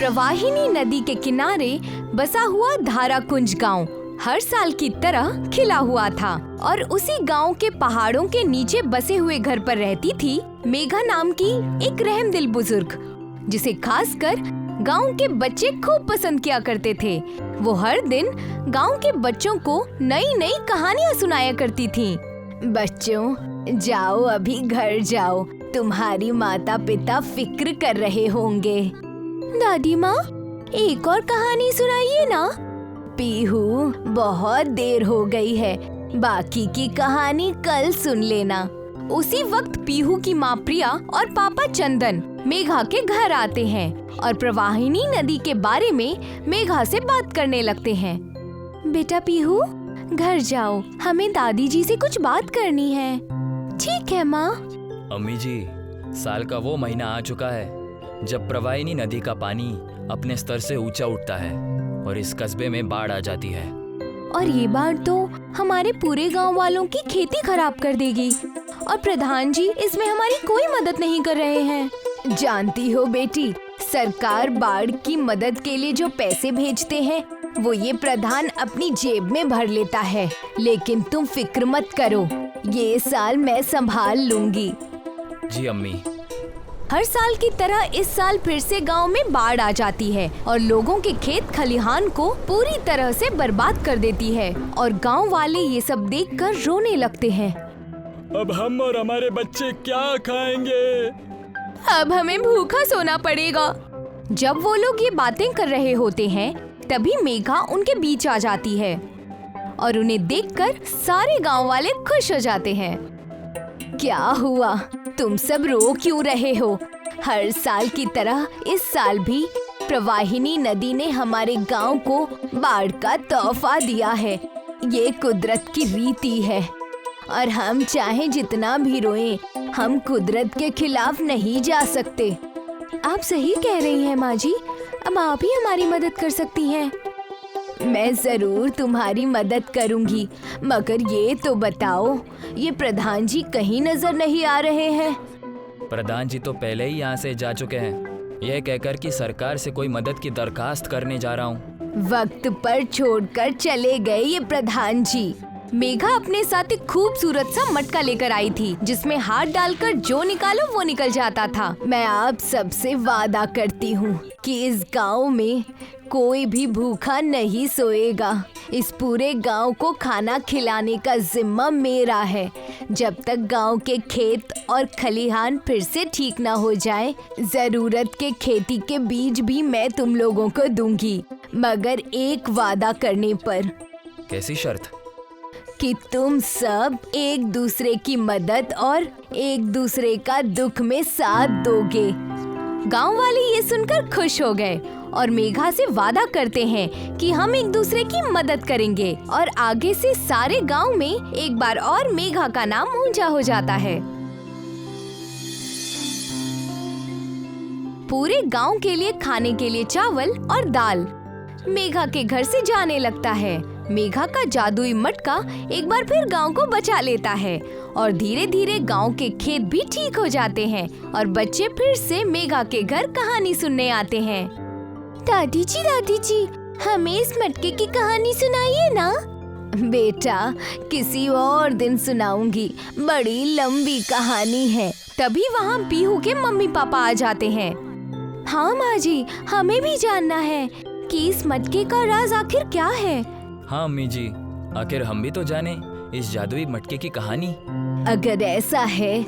प्रवाहिनी नदी के किनारे बसा हुआ धाराकुंज गांव हर साल की तरह खिला हुआ था और उसी गांव के पहाड़ों के नीचे बसे हुए घर पर रहती थी मेघा नाम की एक रहमदिल बुजुर्ग, जिसे खासकर गांव के बच्चे खूब पसंद किया करते थे। वो हर दिन गांव के बच्चों को नई नई कहानियां सुनाया करती थी। बच्चों, जाओ अभी घर जाओ, तुम्हारी माता पिता फिक्र कर रहे होंगे। दादी माँ, एक और कहानी सुनाइए ना। पीहू, बहुत देर हो गई है, बाकी की कहानी कल सुन लेना। उसी वक्त पीहू की माँ प्रिया और पापा चंदन मेघा के घर आते हैं और प्रवाहिनी नदी के बारे में मेघा से बात करने लगते हैं। बेटा पीहू, घर जाओ, हमें दादी जी से कुछ बात करनी है। ठीक है माँ। अम्मी जी, साल का वो महीना आ चुका है जब प्रवाहिनी नदी का पानी अपने स्तर से ऊंचा उठता है और इस कस्बे में बाढ़ आ जाती है। और ये बाढ़ तो हमारे पूरे गांव वालों की खेती खराब कर देगी और प्रधान जी इसमें हमारी कोई मदद नहीं कर रहे हैं। जानती हो बेटी, सरकार बाढ़ की मदद के लिए जो पैसे भेजते हैं वो ये प्रधान अपनी जेब में भर लेता है, लेकिन तुम फिक्र मत करो, ये साल मैं संभाल लूंगी। जी अम्मी। हर साल की तरह इस साल फिर से गांव में बाढ़ आ जाती है और लोगों के खेत खलिहान को पूरी तरह से बर्बाद कर देती है और गांव वाले ये सब देखकर रोने लगते हैं। अब हम और हमारे बच्चे क्या खाएंगे? अब हमें भूखा सोना पड़ेगा। जब वो लोग ये बातें कर रहे होते हैं तभी मेघा उनके बीच आ जाती है और उन्हें देखकर सारे गांव वाले खुश हो जाते हैं। क्या हुआ, तुम सब रो क्यों रहे हो? हर साल की तरह इस साल भी प्रवाहिनी नदी ने हमारे गांव को बाढ़ का तोहफा दिया है। ये कुदरत की रीति है और हम चाहे जितना भी रोएं, हम कुदरत के खिलाफ नहीं जा सकते। आप सही कह रही हैं माँ जी, अब आप ही हमारी मदद कर सकती हैं। मैं जरूर तुम्हारी मदद करूंगी, मगर ये तो बताओ, ये प्रधान जी कहीं नजर नहीं आ रहे हैं। प्रधान जी तो पहले ही यहाँ से जा चुके हैं, यह कहकर कि सरकार से कोई मदद की दरखास्त करने जा रहा हूँ। वक्त पर छोड़कर चले गए ये प्रधान जी। मेघा अपने साथ एक खूबसूरत सा मटका लेकर आई थी जिसमें हाथ डालकर जो निकालो वो निकल जाता था। मैं आप सबसे वादा करती हूँ कि इस गांव में कोई भी भूखा नहीं सोएगा। इस पूरे गांव को खाना खिलाने का जिम्मा मेरा है। जब तक गांव के खेत और खलिहान फिर से ठीक ना हो जाए, जरूरत के खेती के बीज भी मैं तुम लोगों को दूंगी, मगर एक वादा करने पर। कैसी शर्त? कि तुम सब एक दूसरे की मदद और एक दूसरे का दुख में साथ दोगे। गांव वाले ये सुनकर खुश हो गए और मेघा से वादा करते हैं कि हम एक दूसरे की मदद करेंगे और आगे से सारे गांव में एक बार और मेघा का नाम ऊंचा हो जाता है। पूरे गांव के लिए खाने के लिए चावल और दाल मेघा के घर से जाने लगता है। मेघा का जादुई मटका एक बार फिर गांव को बचा लेता है और धीरे धीरे गांव के खेत भी ठीक हो जाते हैं और बच्चे फिर से मेघा के घर कहानी सुनने आते हैं। दादी जी, हमें इस मटके की कहानी सुनाइए ना। बेटा, किसी और दिन सुनाऊंगी, बड़ी लंबी कहानी है। तभी वहाँ पीहू के मम्मी पापा आ जाते हैं। हाँ माँ जी, हमें भी जानना है कि इस मटके का राज आखिर क्या है। हाँ अम्मी जी, आखिर हम भी तो जाने इस जादुई मटके की कहानी। अगर ऐसा है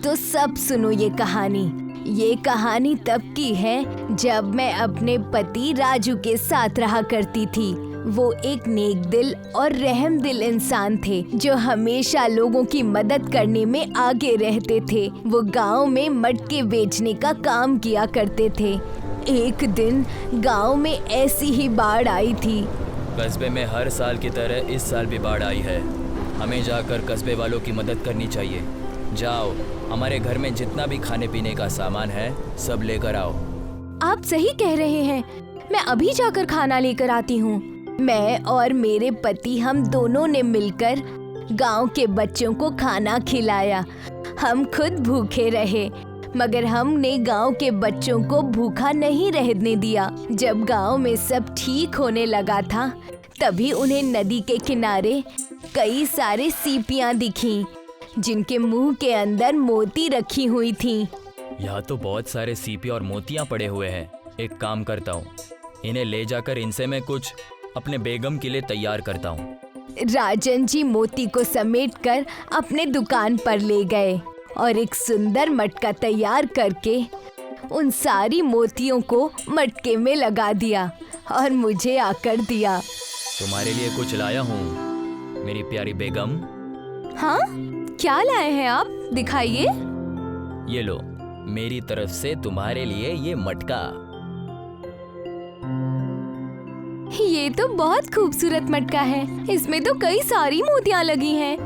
तो सब सुनो ये कहानी। ये कहानी तब की है जब मैं अपने पति राजू के साथ रहा करती थी। वो एक नेक दिल और रहम दिल इंसान थे जो हमेशा लोगों की मदद करने में आगे रहते थे। वो गांव में मटके बेचने का काम किया करते थे। एक दिन गांव में ऐसी ही बाढ़ आई थी। कस्बे में हर साल की तरह इस साल भी बाढ़ आई है। हमें जाकर कस्बे वालों की मदद करनी चाहिए। जाओ, हमारे घर में जितना भी खाने पीने का सामान है सब लेकर आओ। आप सही कह रहे हैं, मैं अभी जाकर खाना लेकर आती हूँ। मैं और मेरे पति हम दोनों ने मिलकर गांव के बच्चों को खाना खिलाया। हम खुद भूखे रहे मगर हमने गांव के बच्चों को भूखा नहीं रहने दिया। जब गांव में सब ठीक होने लगा था, तभी उन्हें नदी के किनारे कई सारे सीपियां दिखीं, जिनके मुंह के अंदर मोती रखी हुई थीं। यहाँ तो बहुत सारे सीपी और मोतियाँ पड़े हुए हैं। एक काम करता हूँ, इन्हें ले जाकर इनसे मैं कुछ अपने बेगम के लिए तैयार करता हूँ। राजन जी मोती को समेटकर अपने दुकान पर ले गए और एक सुंदर मटका तैयार करके उन सारी मोतियों को मटके में लगा दिया और मुझे आकर दिया। तुम्हारे लिए कुछ लाया हूँ मेरी प्यारी बेगम। हाँ, क्या लाए हैं आप? दिखाइए। ये लो, मेरी तरफ से तुम्हारे लिए ये मटका। ये तो बहुत खूबसूरत मटका है। इसमें तो कई सारी मोतियाँ लगी हैं।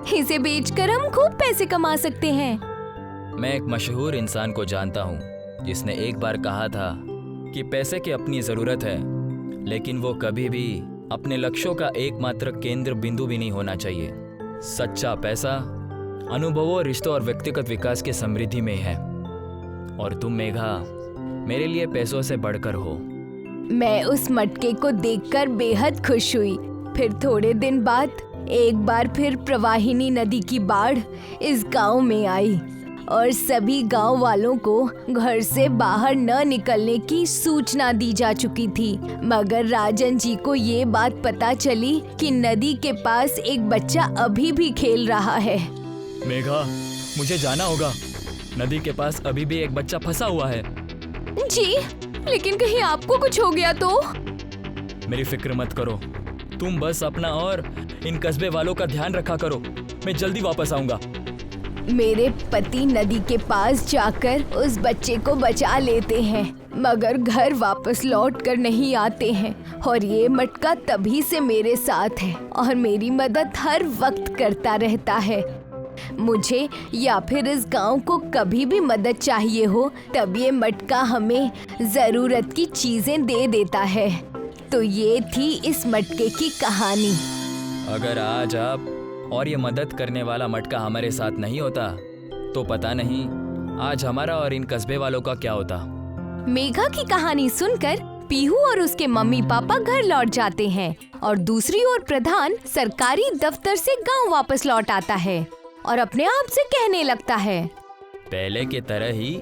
इसे बेचकर हम खूब पैसे कमा सकते हैं। मैं एक मशहूर इंसान को जानता हूँ जिसने एक बार कहा था कि पैसे की अपनी जरूरत है, लेकिन वो कभी भी अपने लक्ष्यों का एकमात्र केंद्र बिंदु भी नहीं होना चाहिए। सच्चा पैसा अनुभवों, रिश्तों और व्यक्तिगत विकास की समृद्धि में है। और तुम मेघा मेरे लिए पैसों से बढ़कर हो। मैं उस मटके को देखकर बेहद खुश हुई। फिर थोड़े दिन बाद एक बार फिर प्रवाहिनी नदी की बाढ़ इस गांव में आई और सभी गांव वालों को घर से बाहर न निकलने की सूचना दी जा चुकी थी। मगर राजन जी को ये बात पता चली कि नदी के पास एक बच्चा अभी भी खेल रहा है। मेघा, मुझे जाना होगा। नदी के पास अभी भी एक बच्चा फंसा हुआ है। जी, लेकिन कहीं आपको कुछ हो गया तो? मेरी फिक्र मत करो, तुम बस अपना और इन कस्बे वालों का ध्यान रखा करो। मैं जल्दी वापस आऊंगा। मेरे पति नदी के पास जाकर उस बच्चे को बचा लेते हैं, मगर घर वापस लौट कर नहीं आते हैं। और ये मटका तभी से मेरे साथ है और मेरी मदद हर वक्त करता रहता है। मुझे या फिर इस गांव को कभी भी मदद चाहिए हो, तब ये मटका हमें जरूरत की चीजें दे देता है। तो ये थी इस मटके की कहानी। अगर आज आप और ये मदद करने वाला मटका हमारे साथ नहीं होता, तो पता नहीं आज हमारा और इन कस्बे वालों का क्या होता। मेघा की कहानी सुनकर पीहू और उसके मम्मी पापा घर लौट जाते हैं और दूसरी ओर प्रधान सरकारी दफ्तर से गांव वापस लौट आता है और अपने आप से कहने लगता है, पहले की तरह ही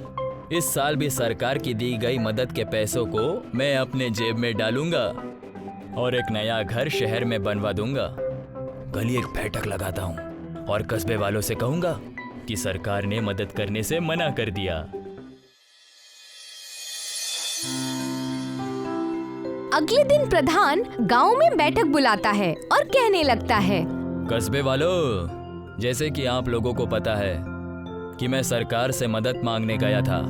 इस साल भी सरकार की दी गई मदद के पैसों को मैं अपने जेब में डालूंगा और एक नया घर शहर में बनवा दूंगा। कल एक बैठक लगाता हूँ और कस्बे वालों से कहूंगा कि सरकार ने मदद करने से मना कर दिया। अगले दिन प्रधान गांव में बैठक बुलाता है और कहने लगता है, कस्बे वालों, जैसे कि आप लोगों को पता है कि मैं सरकार से मदद मांगने गया था,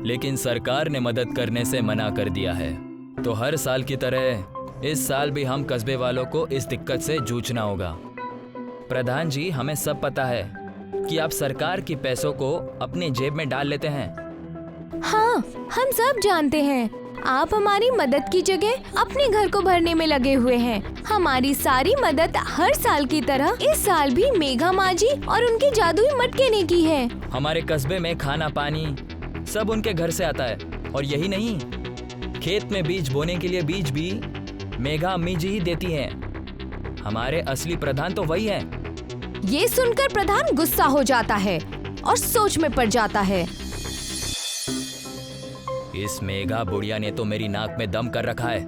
लेकिन सरकार ने मदद करने से मना कर दिया है। तो हर साल की तरह इस साल भी हम कस्बे वालों को इस दिक्कत से जूझना होगा। प्रधान जी, हमें सब पता है कि आप सरकार के पैसों को अपने जेब में डाल लेते हैं। हाँ, हम सब जानते हैं। आप हमारी मदद की जगह अपने घर को भरने में लगे हुए हैं। हमारी सारी मदद हर साल की तरह इस साल भी मेघा माँ जी और उनके जादुई मटके ने की है। हमारे कस्बे में खाना पानी सब उनके घर से आता है, और यही नहीं, खेत में बीज बोने के लिए बीज भी मेघा अम्मी जी ही देती हैं। हमारे असली प्रधान तो वही हैं। ये सुनकर प्रधान गुस्सा हो जाता है और सोच में पड़ जाता है। इस मेघा बुढ़िया ने तो मेरी नाक में दम कर रखा है।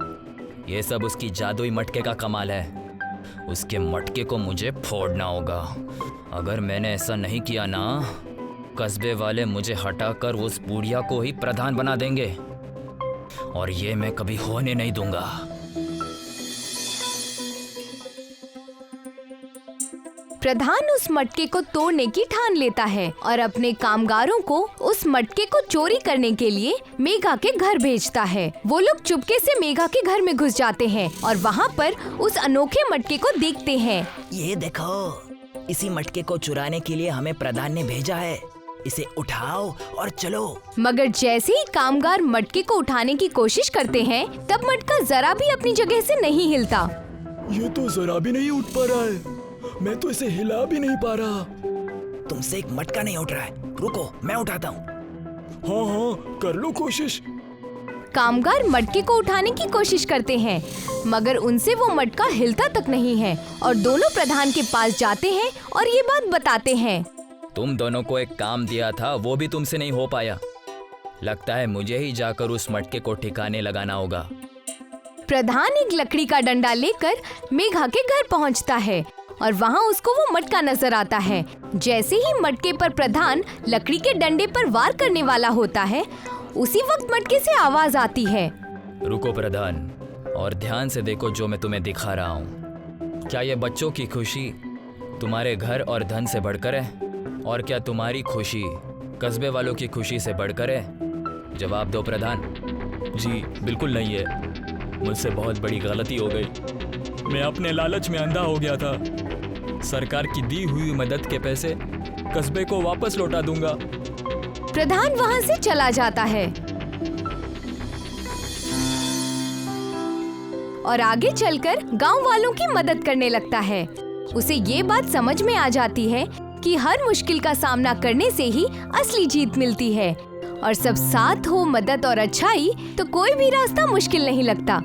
ये सब उसकी जादुई मटके का कमाल है। उसके मटके को मुझे फोड़ना होगा। अगर मैंने ऐसा नहीं किया ना, कस्बे वाले मुझे हटाकर उस बुढ़िया को ही प्रधान बना देंगे, और ये मैं कभी होने नहीं दूंगा। प्रधान उस मटके को तोड़ने की ठान लेता है और अपने कामगारों को उस मटके को चोरी करने के लिए मेघा के घर भेजता है। वो लोग चुपके से मेघा के घर में घुस जाते हैं और वहाँ पर उस अनोखे मटके को देखते हैं। ये देखो, इसी मटके को चुराने के लिए हमें प्रधान ने भेजा है। इसे उठाओ और चलो। मगर जैसे ही कामगार मटके को उठाने की कोशिश करते हैं, तब मटका जरा भी अपनी जगह से नहीं हिलता। ये तो जरा भी नहीं उठ पा रहा है। मैं तो इसे हिला भी नहीं पा रहा। तुमसे एक मटका नहीं उठ रहा है। रुको, मैं उठाता हूँ। हाँ हाँ, कर लो कोशिश। कामगार मटके को उठाने की कोशिश करते हैं, मगर उनसे वो मटका हिलता तक नहीं है और दोनों प्रधान के पास जाते हैं और ये बात बताते हैं। तुम दोनों को एक काम दिया था, वो भी तुमसे नहीं हो पाया। लगता है मुझे ही जाकर उस मटके को ठिकाने लगाना होगा। प्रधान एक लकड़ी का डंडा लेकर मेघा के घर पहुंचता है और वहां उसको वो मटका नजर आता है। जैसे ही मटके पर प्रधान लकड़ी के डंडे पर वार करने वाला होता है, उसी वक्त मटके से आवाज आती है। रुको प्रधान, और ध्यान से देखो जो मैं तुम्हें दिखा रहा हूँ। क्या ये बच्चों की खुशी तुम्हारे घर और धन से बढ़कर है? और क्या तुम्हारी खुशी कस्बे वालों की खुशी से बढ़कर है? जवाब दो प्रधान। जी बिल्कुल नहीं है, मुझसे बहुत बड़ी गलती हो गई। मैं अपने लालच में अंधा हो गया था। सरकार की दी हुई मदद के पैसे कस्बे को वापस लौटा दूंगा। प्रधान वहां से चला जाता है और आगे चलकर गांव वालों की मदद करने लगता है। उसे ये बात समझ में आ जाती है कि हर मुश्किल का सामना करने से ही असली जीत मिलती है और सब साथ हो मदद और अच्छाई तो कोई भी रास्ता मुश्किल नहीं लगता।